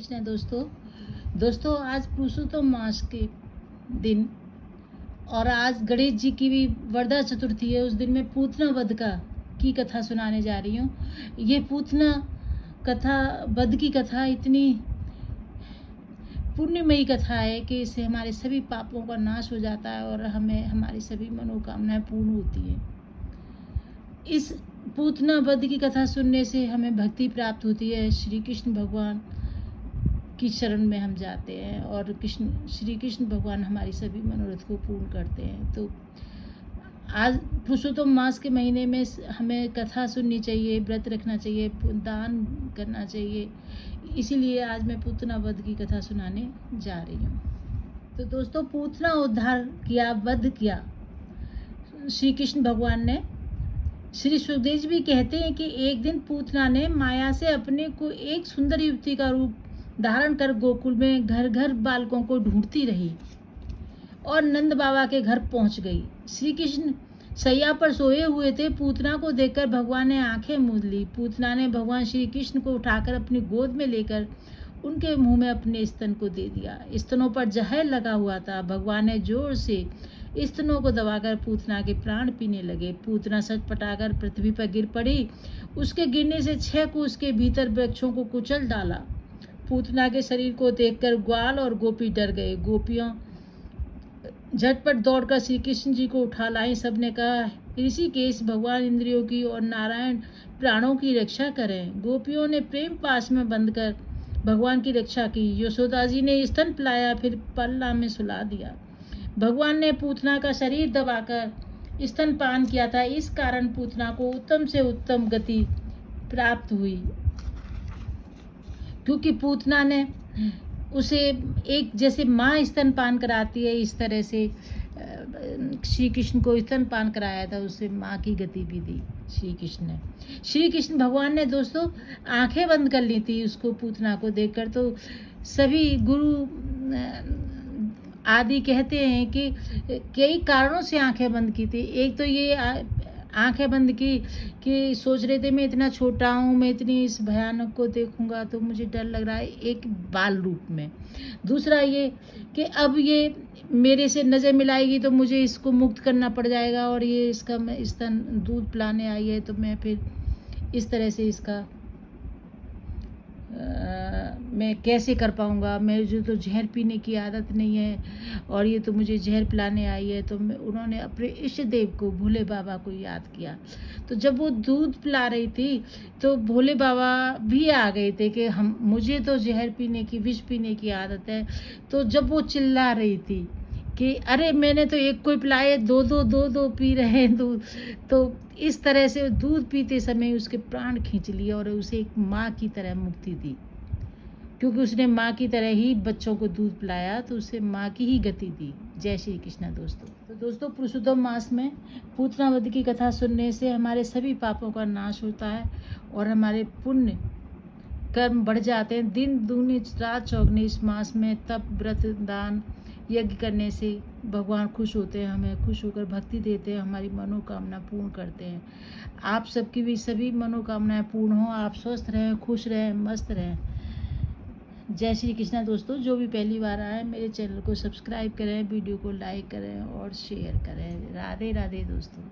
कृष्ण दोस्तों आज पुरुषोत्तम मास के दिन और आज गणेश जी की भी वरदा चतुर्थी है। उस दिन मैं पूतना वध की कथा सुनाने जा रही हूँ। ये पूतना वध की कथा इतनी पुण्यमयी कथा है कि इससे हमारे सभी पापों का नाश हो जाता है और हमें हमारी सभी मनोकामनाएं पूर्ण होती हैं। इस पूतना वध की कथा सुनने से हमें भक्ति प्राप्त होती है। श्री कृष्ण भगवान की शरण में हम जाते हैं और श्री कृष्ण भगवान हमारी सभी मनोरथ को पूर्ण करते हैं। तो आज पुरुषोत्तम मास के महीने में हमें कथा सुननी चाहिए, व्रत रखना चाहिए, दान करना चाहिए। इसीलिए आज मैं पूतना वध की कथा सुनाने जा रही हूँ। तो दोस्तों, पूतना उद्धार किया, वध किया श्री कृष्ण भगवान ने। श्री सुखदेव जी भी कहते हैं कि एक दिन पूतना ने माया से अपने को एक सुंदर युवती का रूप धारण कर गोकुल में घर घर बालकों को ढूंढती रही और नंद बाबा के घर पहुंच गई। श्री कृष्ण सैया पर सोए हुए थे। पूतना को देखकर भगवान ने आंखें मूंद ली। पूतना ने भगवान श्री कृष्ण को उठाकर अपनी गोद में लेकर उनके मुंह में अपने स्तन को दे दिया। स्तनों पर जहर लगा हुआ था। भगवान ने जोर से स्तनों को दबाकर पूतना के प्राण पीने लगे। पूतना सटपटाकर पृथ्वी पर गिर पड़ी। उसके गिरने से 6 कोस के भीतर वृक्षों को कुचल डाला। पूतना के शरीर को देखकर ग्वाल और गोपी डर गए। गोपियां झटपट दौड़कर श्री कृष्ण जी को उठा लाई। सबने कहा, ऋषिकेश, भगवान इंद्रियों की और नारायण प्राणों की रक्षा करें। गोपियों ने प्रेम पास में बंद कर भगवान की रक्षा की। यशोदा जी ने स्तन पिलाया, फिर पल्ला में सुला दिया। भगवान ने पूतना का शरीर दबाकर स्तनपान किया था। इस कारण पूतना को उत्तम से उत्तम गति प्राप्त हुई, क्योंकि पूतना ने उसे एक जैसे माँ स्तनपान कराती है, इस तरह से श्री कृष्ण को स्तनपान कराया था। उसे माँ की गति भी दी श्री कृष्ण ने। श्री कृष्ण भगवान ने दोस्तों आंखें बंद कर ली थी उसको, पूतना को देखकर। तो सभी गुरु आदि कहते हैं कि कई कारणों से आंखें बंद की थी। एक तो ये आंखें बंद की कि सोच रहे थे मैं इतना छोटा हूँ, मैं इतनी इस भयानक को देखूंगा तो मुझे डर लग रहा है, एक बाल रूप में। दूसरा ये कि अब ये मेरे से नज़र मिलाएगी तो मुझे इसको मुक्त करना पड़ जाएगा और ये इसका मैं स्तन दूध पिलाने आई है तो मैं फिर इस तरह से इसका मैं कैसे कर पाऊँगा। मुझे तो जहर पीने की आदत नहीं है और ये तो मुझे जहर पिलाने आई है। तो उन्होंने अपने इष्ट देव को, भोले बाबा को याद किया। तो जब वो दूध पिला रही थी तो भोले बाबा भी आ गए थे कि मुझे तो जहर पीने की, विष पीने की आदत है। तो जब वो चिल्ला रही थी कि अरे मैंने तो एक को पिलाए, दो पी रहे हैं दूध, तो इस तरह से दूध पीते समय उसके प्राण खींच लिए और उसे एक माँ की तरह मुक्ति दी। क्योंकि उसने माँ की तरह ही बच्चों को दूध पिलाया तो उसे माँ की ही गति दी। जय श्री कृष्ण दोस्तों। तो दोस्तों, पुरुषोत्तम मास में पूतना वध की कथा सुनने से हमारे सभी पापों का नाश होता है और हमारे पुण्य कर्म बढ़ जाते हैं। दिन दूनी रात चौगनी इस मास में तप, व्रत, दान, यज्ञ करने से भगवान खुश होते हैं, हमें खुश होकर भक्ति देते हैं, हमारी मनोकामना पूर्ण करते हैं। आप सबकी भी सभी मनोकामनाएं पूर्ण हों। आप स्वस्थ रहें, खुश रहें, मस्त रहें। जय श्री कृष्णा दोस्तों। जो भी पहली बार आए मेरे चैनल को सब्सक्राइब करें, वीडियो को लाइक करें और शेयर करें। राधे राधे दोस्तों।